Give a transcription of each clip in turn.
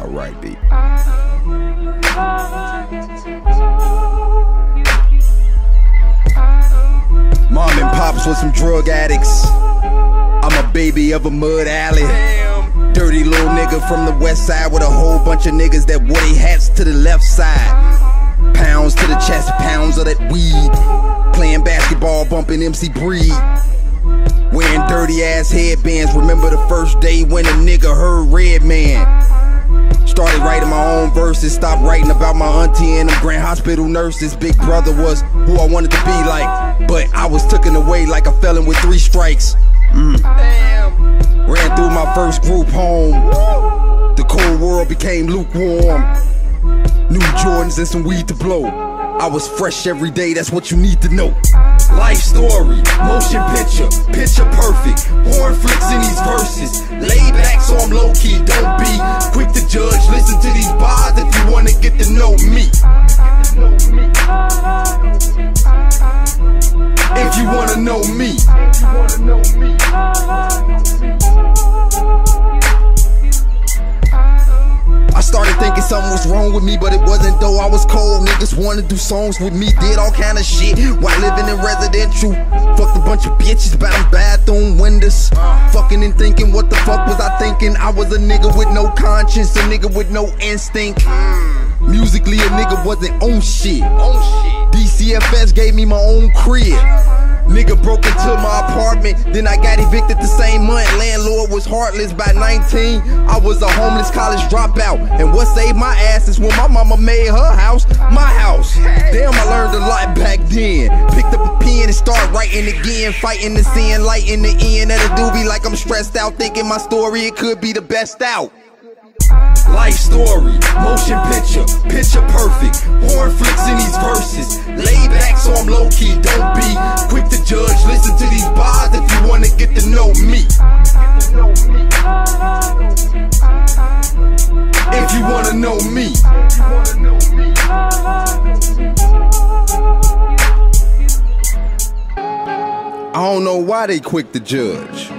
about right, B. Mom and pops was some drug addicts. I'm a baby of a mud alley. Dirty little nigga from the west side with a whole bunch of niggas that wore their hats to the left side. Pounds to the chest, pounds of that weed. Playing basketball, bumping MC Breed. Wearing dirty ass headbands. Remember the first day when a nigga heard Redman. Started writing my own verses, stopped writing about my auntie and them Grand Hospital nurses. Big brother was who I wanted to be like, but I was taken away like a felon with 3 strikes. Ran through my first group home. The cold world became lukewarm. New Jordans and some weed to blow. I was fresh every day, that's what you need to know. Life story, motion picture, picture perfect. Horn flicks in these verses. Lay back so I'm low key, don't be quick to judge. Listen to these bars if you wanna get to know me. If you wanna know me. I started thinking something was wrong with me, but it wasn't though. I was cold, niggas wanted to do songs with me. Did all kind of shit while living in residential. Fucked a bunch of bitches by them bathroom windows. Fucking and thinking, what the fuck was I thinking? I was a nigga with no conscience, a nigga with no instinct. Musically a nigga wasn't on shit. DCFS gave me my own crib. Nigga broke into my apartment, then I got evicted the same month. Landlord was heartless. By 19, I was a homeless college dropout. And what saved my ass is when my mama made her house my house. Damn, I learned a lot back then. Picked up a pen and started writing again. Fighting and seeing light in the end of the doobie. Like I'm stressed out, thinking my story, it could be the best out. Life story, motion picture, picture perfect. Horn flicks in these verses. Lay back so I'm low key, don't be quick to judge. Listen to these bars if you wanna get to know me. If you wanna know me. I don't know why they quick to judge.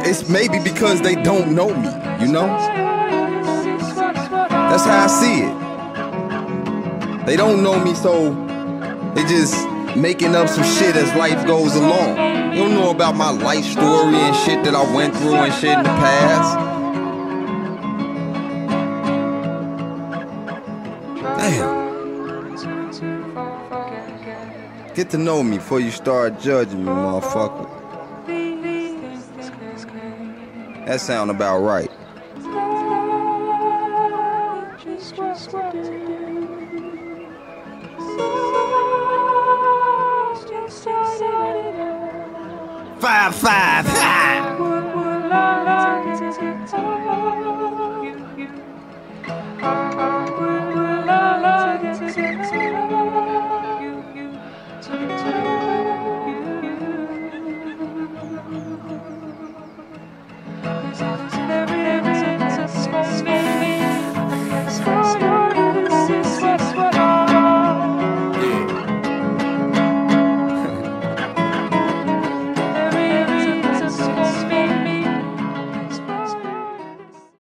It's maybe because they don't know me, you know? That's how I see it. They don't know me, so they just making up some shit as life goes along. You don't know about my life story and shit that I went through and shit in the past. Damn. Get to know me before you start judging me, motherfucker. That sound about right. Five.